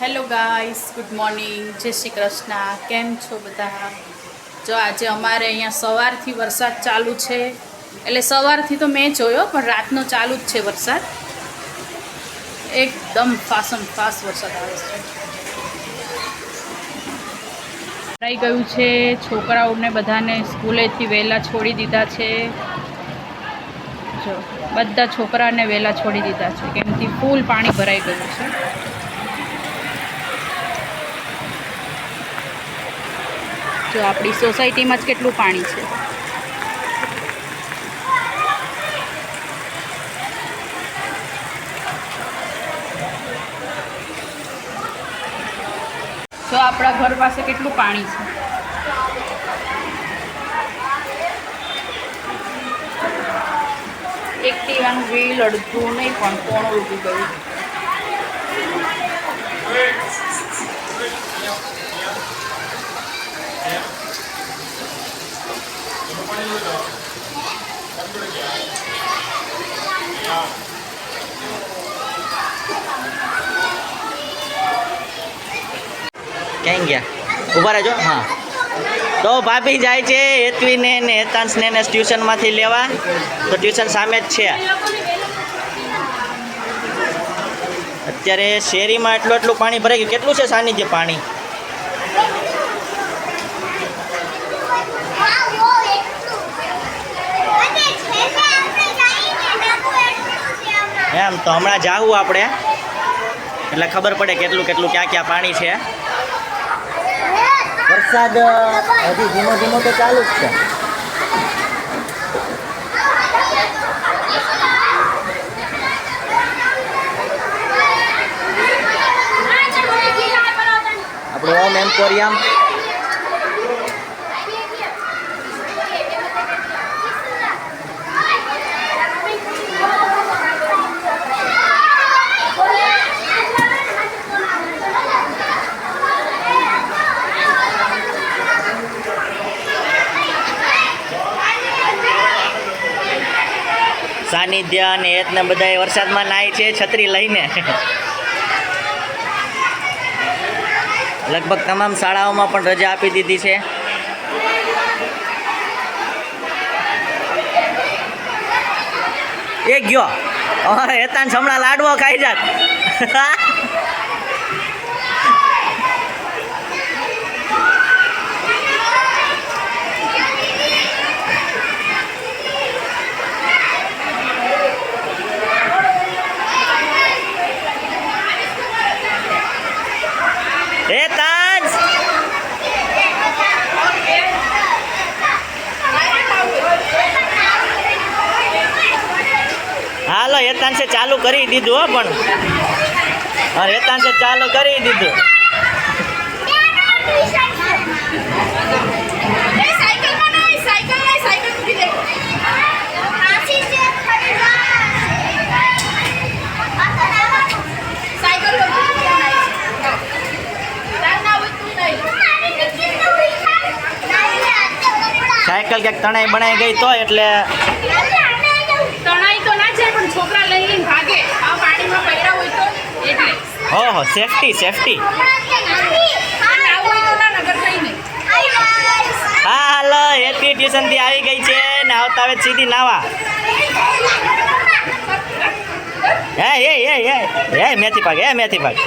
Hello guys, good morning, જય શ્રી કૃષ્ણ. કેમ છો બધા? જો આજે અમારે અહીંયા સવારથી વરસાદ ચાલુ છે. એટલે સવારથી તો મેં જોયો, પણ રાતનો ચાલુ જ છે વરસાદ. એકદમ ફાસમ ફાસ વરસાદ આવે છે. ભરાઈ ગયું છે. છોકરાઓને બધાને સ્કૂલેથી વહેલા છોડી દીધા છે. જો બધા છોકરાને વહેલા છોડી દીધા છે, કેમ કે ફૂલ પાણી ભરાઈ ગયું છે. જો આપણી સોસાયટીમાં જ કેટલું પાણી છે. જો આપણા ઘર પાસે કેટલું પાણી છે. એક્ટિવાનું વ્હીલ અડધું નહીં પણ કોણ ઉડું ગયું. ક્યાં ગયા? ઊભા રહેજો. હા, તો ભાભી જાય છે હેતવીને ને હેતાંશને ને ટ્યુશનમાંથી લેવા. તો ટ્યુશન સામે જ છે. અત્યારે શેરીમાં એટલું પાણી ભરાઈ ગયું. કેટલું છે સાનિધ્ય પાણી? એમ તો હમણાં જાવું આપણે, એટલે ખબર પડે કેટલું ક્યાં ક્યાં પાણી છે. વરસાદ હજી ધીમો ધીમો તો ચાલુ જ છે. આપણું હોમ એમ્પોરિયમ. સાનિધ્ય અને હેતને બધાએ વરસાદમાં નાય છે છત્રી લઈને. લગભગ તમામ શાળાઓમાં પણ રજા આપી દીધી છે. એ ગયો હેતાંશ, હમણાં લાડવો ખાઈ જાત. હેતાંશ, હાલો, હેતાંશે ચાલુ કરી દીધું હો. પણ હેતાંશે ચાલુ કરી દીધું. સાયકલ ક્યાંક તણાઈ બનાઈ ગઈ તો એટલે તણાઈ તો ના છે, પણ છોકરા લઈ લઈને ભાગે આ પાણીમાં પડ્યા હોય તો એટલે. ઓહો, સેફટી. હા, હાલો, હેતી ટ્યુશનથી આવી ગઈ છે ને આવતા હવે સીધી નાવા. હે મેથી પાક.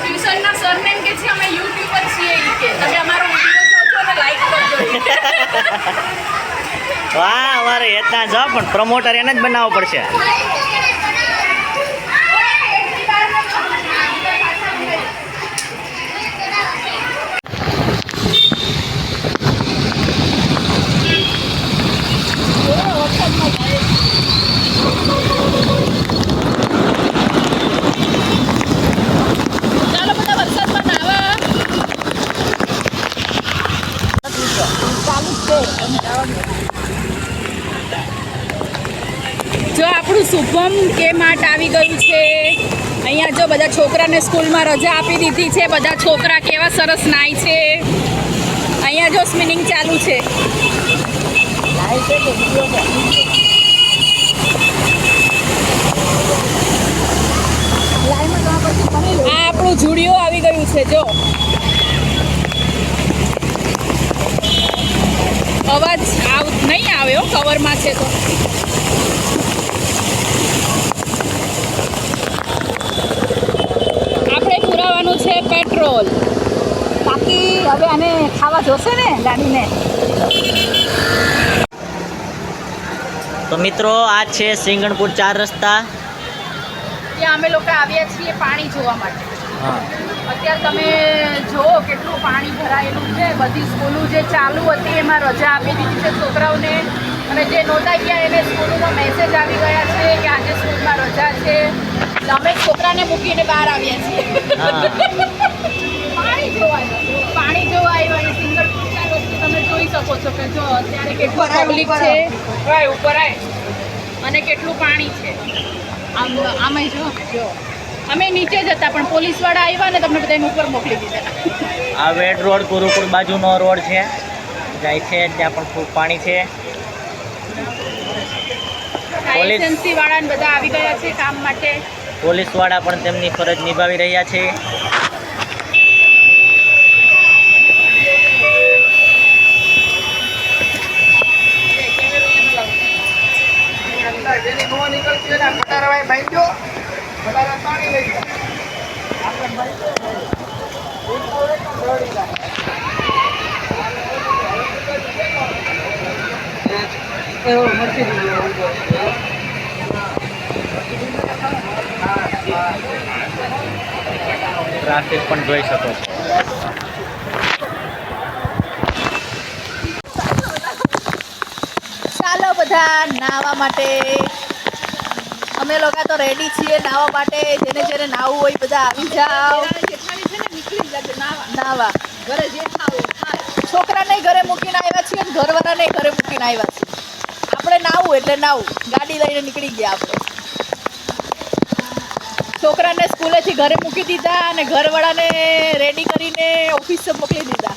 ટ્યુશનના સરનેમ કે છે અમે યુટ્યુબર છીએ કે તમે અમારો વિડિયો જોજો અને લાઈક કરજો. વાહ, અમારે હેતા જ પણ પ્રમોટર એને જ બનાવવો પડશે. જો આપણું શુભમ કે માર્ટ આવી ગયું છે. અહીંયા જો બધા છોકરાને સ્કૂલમાં રજા આપી દીધી છે. બધા છોકરા કેવા સરસ નાય છે. અહીંયા જો સ્વિમિંગ ચાલુ છે. લાઈનમાં આ આપણું જુડિયો આવી ગયું છે જો. અવાજ નહીં આવ્યો, કવરમાં છે તો. આપણે પુરાવાનું છે પેટ્રોલ. બાકી હવે આને ખાવા જોશે ને ગાડીને. તો મિત્રો આ છે સિંગણપુર 4 રસ્તા. ત્યાં અમે લોકો આવ્યા છીએ પાણી જોવા માટે. હા, અત્યારે તમે જુઓ કેટલું પાણી ભરાયેલું છે. બધી સ્કૂલો જે ચાલુ હતી એમાં રજા આપી દીધી છે છોકરાઓને, અને જે નહોતા ગયા એને સ્કૂલોમાં મેસેજ આવી ગયા છે કે આજે સ્કૂલમાં રજા છે. એટલે અમે છોકરાને મૂકીને બહાર આવ્યા છીએ. હા. પાણી જોવા આવ્યા એ સિંગણપુર 4 રસ્તે તમે જોઈ શકો છો કે જો અત્યારે કેટલું પબ્લિક છે અને કેટલું પાણી છે. આમે જો અમે નીચે જ હતા પણ પોલીસવાળા આવ્યા ને તમને બધાને ઉપર મોકલી દીધા. આ વેડ રોડ ગુરુકુળ બાજુનો રોડ છે, જાય છે ત્યાં પણ ખૂબ પાણી છે. એજન્સી વાળાને બધા આવી ગયા છે કામ માટે. પોલીસવાળા પણ તેમની ફરજ નિભાવી રહ્યા છે. ટ્રાફિક પણ જોઈ શકો છો. ચાલો બધા નાહવા માટે. અમે લોકો તો રેડી છીએ નાહવા માટે. જેને જેને નાહવું હોય બધા આવી જાઓ નાહવા. ઘરે જે છોકરાને ઘરે મૂકીને આવ્યા છીએ, ઘરવાળાને ઘરે મૂકીને આવ્યા છીએ. આપણે નાહવું એટલે નાહવું. ગાડી લઈને નીકળી ગયા આપણે. છોકરાને સ્કૂલેથી ઘરે મૂકી દીધા અને ઘરવાળાને રેડી કરીને ઓફિસે મોકલી દીધા.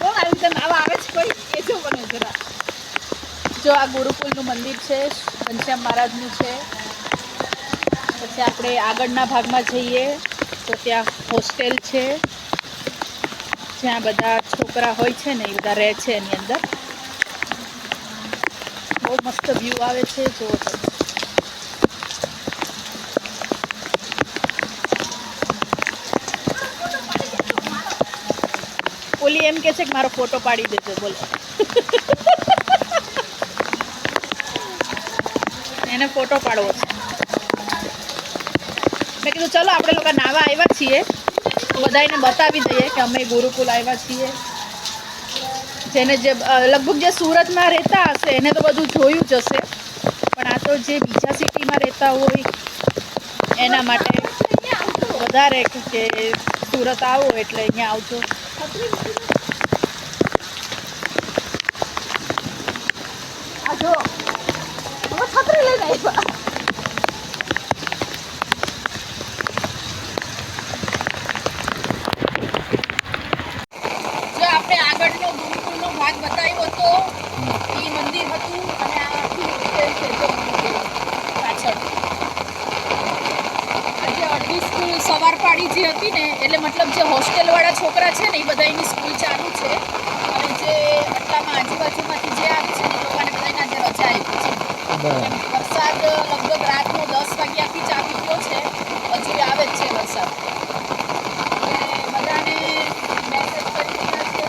કોણ આવી રીતે નાવા આવે છે કોઈ કહેજો મને જરા. જો આ ગુરુકુલનું મંદિર છે, ઘનશ્યામ મહારાજનું છે. પછી આપણે આગળના ભાગમાં જઈએ તો ત્યાં હોસ્ટેલ છે, જ્યાં બધા છોકરા હોય છે ને એ બધા રહે છે એની અંદર. બહુ મસ્ત વ્યૂ આવે છે જુઓ તમે. ઓલી એમ કે છે કે મારો ફોટો પાડી દેજો. બોલો એને ફોટો પાડવો છે. મેં કીધું ચલો આપણે લોકો નાવા આવ્યા છીએ તો બધાને બતાવી દઈએ કે અમે ગુરુકુલ આવ્યા છીએ. જેને જે લગભગ જે સુરતમાં રહેતા હશે એને તો બધું જોયું જ હશે, પણ આ તો જે બીજા સિટીમાં રહેતા હોય એના માટે વધારે કે સુરત આવો એટલે અહીંયા આવજો. આ જો હવે છત્રી લઈને આવ્યા. જો આપણે આગળનો ગુરુકુળનો ભાગ બતાવ્યો હતો એ મંદિર હતું અને આ આખી હોસ્ટેલ છે જો પાછળ. આજે અડધી સ્કૂલ સવાર પાડી જે હતી ને એટલે મતલબ જે હોસ્ટેલવાળા છોકરા છે ને એ બધા એની સ્કૂલ ચાલુ છે, અને જે આટલામાં આજુબાજુમાંથી જે આવે છે ને એ લોકોને બધાને આજે રજા આપી છે. વરસાદ લગભગ રાતનો 10 વાગ્યાથી ચાલુ થયો છે, હજુ આવે જ છે વરસાદ. બધાને મેસેજ કરી દીધા છે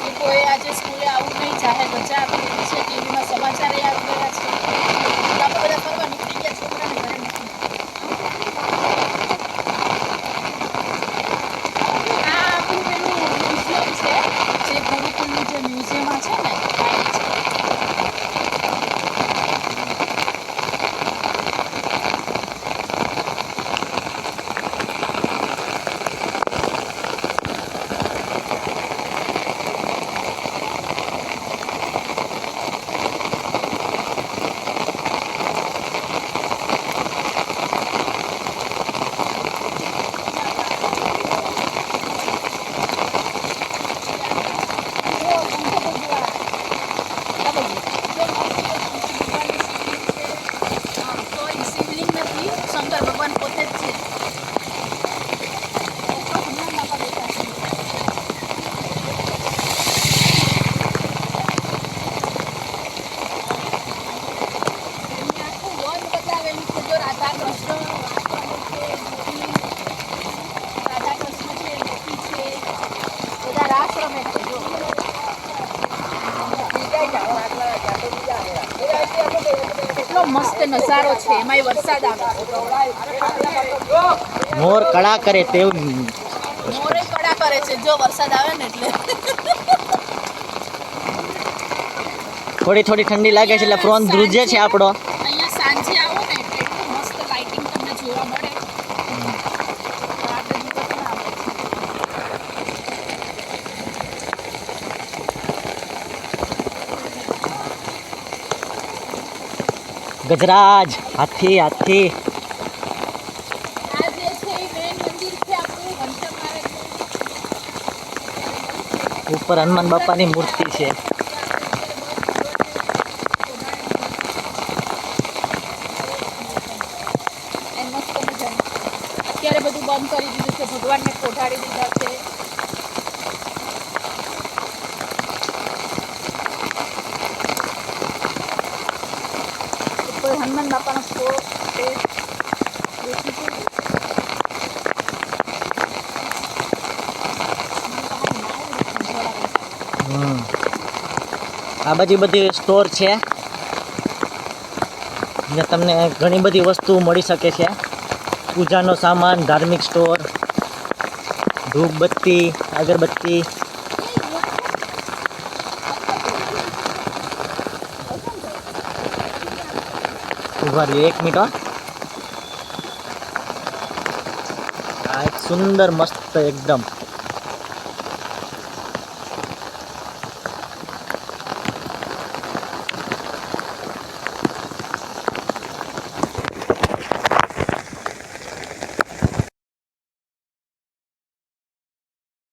કે કોઈ આજે સ્કૂલે આવું નહીં, જાહેર રજા આપી દીધી છે. ટીવીમાં સમાચાર આવી ગયા છે. આપણે બધા ફરવા નીકળી ગયા છોકરાને ઘરે મૂકી. આ આપણું પેલું મ્યુઝિયમ છે, જે ગુરુકુલનું જે મ્યુઝિયમ છે ને આ છે. કેવો મસ્ત નજારો છે, એમાંય વરસાદ આવે મોર કળા કરે તેવું મોરે કડા કરે છે જો વરસાદ આવે ને એટલે થોડી થોડી ઠંડી લાગે છે એટલે પ્રોન ધ્રુજે છે આપણો. અહીંયા સાંજે આવો ને એટલે એટલું મસ્ત લાઇટિંગ તમને જોવા મળે. રાતે દિવસ ના આવે. ગજરાજ હાથી હાથી આ જે છે એ મેન મંદિર છે આપણું ઘનશ્યામ મહારાજનું. ઉપર હનુમાન બાપાની મૂર્તિ છે. એ મસ્ત મજાનું. અત્યારે બધું બંધ કરી દીધું છે, ભગવાનને કોઢાડી દીધા છે. ઉપર હનુમાન બાપાનો સ્ટોર છે. દેખીશું. આ બધી સ્ટોર છે ને તમને ઘણી બધી વસ્તુ મળી શકે છે. પૂજાનો સામાન, ધાર્મિક સ્ટોર, ધૂપબત્તી, અગરબત્તી. ઉભા રહ્યો 1 મિનિટ. આ એક સુંદર મસ્ત એકદમ